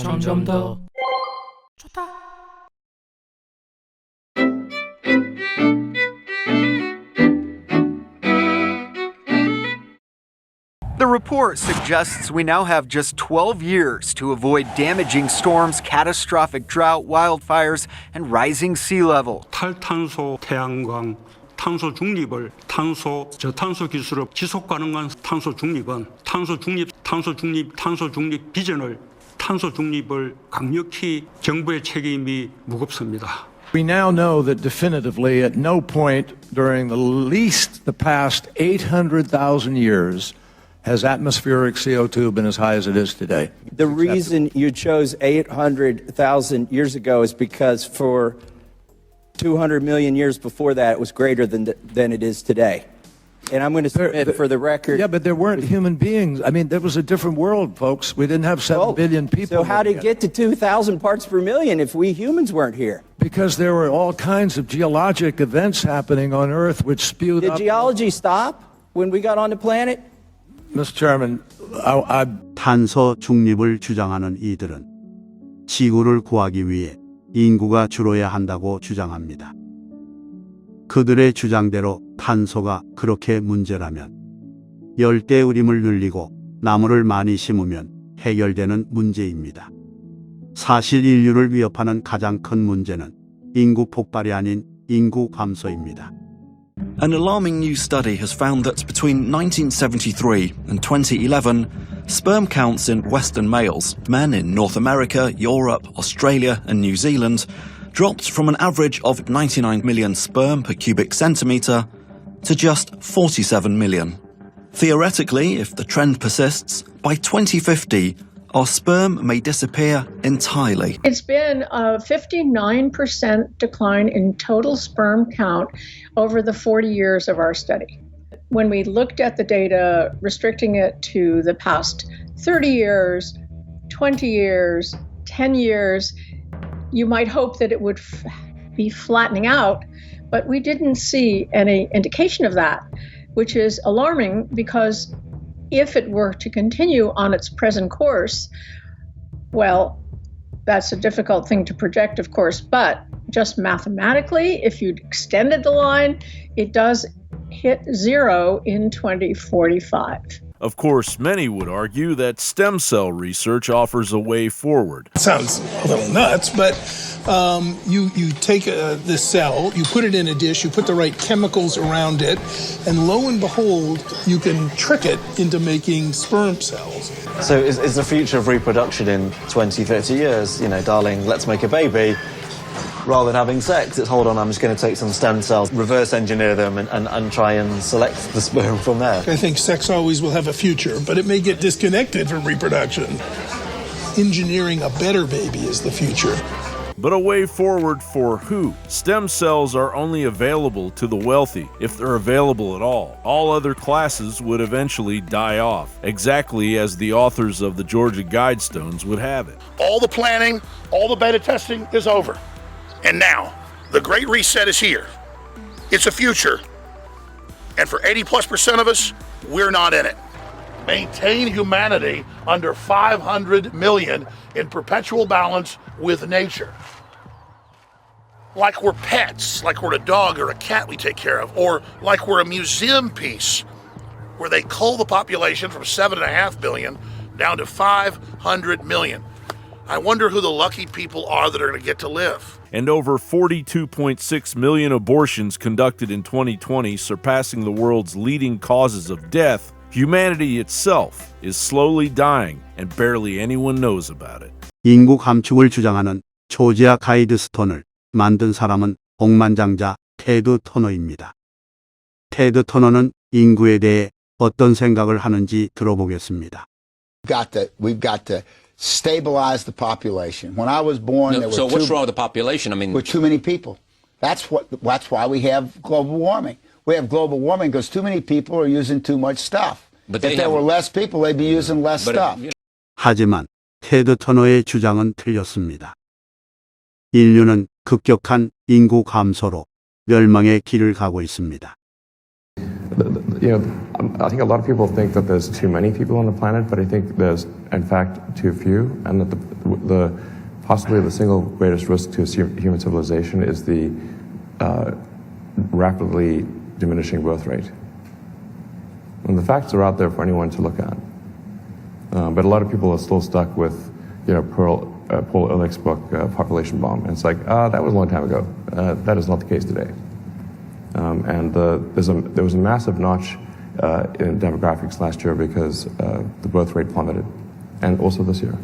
점점 더 좋다. The report suggests we now have just 12 years to avoid damaging storms, catastrophic drought, wildfires, and rising sea level. 탈탄소 태양광 탄소 중립을 저탄소 기술을 지속 가능한 탄소 중립은 탄소 중립 비전을 탄소 중립을 강력히 정부의 책임이 무겁습니다. We now know that definitively at no point during the past 800,000 years has atmospheric CO2 been as high as it is today. The reason you chose 800,000 years ago is because for 200 million years before that, it was greater than it is today. And I'm going to submit for the record. Yeah, but there weren't human beings. I mean, there was a different world, folks. We didn't have 7 billion people. So how did it get to 2,000 parts per million if we humans weren't here? Because there were all kinds of geologic events happening on Earth which spewed up. Did geology stop when we got on the planet? Mr. Chairman, 탄소 중립을 주장하는 이들은 지구를 구하기 위해 인구가 줄어야 한다고 주장합니다. 그들의 주장대로 탄소가 그렇게 문제라면 열대우림을 늘리고 나무를 많이 심으면 해결되는 문제입니다. 사실 인류를 위협하는 가장 큰 문제는 인구 폭발이 아닌 인구 감소입니다. An alarming new study has found that between 1973 and 2011, sperm counts in Western males, men in North America, Europe, Australia and New Zealand, dropped from an average of 99 million sperm per cubic centimetre to just 47 million. Theoretically, if the trend persists, by 2050, our sperm may disappear entirely. It's been a 59% decline in total sperm count over the 40 years of our study. When we looked at the data, restricting it to the past 30 years, 20 years, 10 years, you might hope that it would be flattening out, but we didn't see any indication of that, which is alarming because if it were to continue on its present course, well, that's a difficult thing to project, of course, but just mathematically, if you extended the line, it does hit zero in 2045. Of course, many would argue that stem cell research offers a way forward. Sounds a little nuts, but you take this cell, you put it in a dish, you put the right chemicals around it, and lo and behold, you can trick it into making sperm cells. So is the future of reproduction in 20, 30 years, darling, let's make a baby, rather than having sex, it's hold on, I'm just going to take some stem cells, reverse engineer them and try and select the sperm from there? I think sex always will have a future, but it may get disconnected from reproduction. Engineering a better baby is the future. But a way forward for who? Stem cells are only available to the wealthy, if they're available at all. All other classes would eventually die off, exactly as the authors of the Georgia Guidestones would have it. All the planning, all the beta testing is over. And now, the Great Reset is here. It's a future. And for 80+% of us, we're not in it. Maintain humanity under 500 million in perpetual balance with nature. Like we're pets, like we're a dog or a cat we take care of, or like we're a museum piece where they cull the population from 7.5 billion down to 500 million. I wonder who the lucky people are that are going to get to live. And over 42.6 million abortions conducted in 2020, surpassing the world's leading causes of death, humanity itself is slowly dying and barely anyone knows about it. 인구 감축을 주장하는 조지아 가이드스톤을 만든 사람은 억만장자 테드 터너입니다. 테드 터너는 인구에 대해 어떤 생각을 하는지 들어보겠습니다. We've got to stabilize the population. When I was born, there were so what's wrong with the population? were too many people. That's why we have global warming. We have global warming because too many people are using too much stuff. If there were less people, they'd be using less stuff. 하지만 테드 터너의 주장은 틀렸습니다. 인류는 급격한 인구 감소로 멸망의 길을 가고 있습니다. I think a lot of people think that there's too many people on the planet, but I think there's, in fact, too few, and that possibly the single greatest risk to human civilization is the rapidly diminishing birth rate. And the facts are out there for anyone to look at. But a lot of people are still stuck with, Paul Ehrlich's book, Population Bomb. And it's like, that was a long time ago. That is not the case today. And there was a massive notch in demographics last year because the birth rate plummeted, and also this year.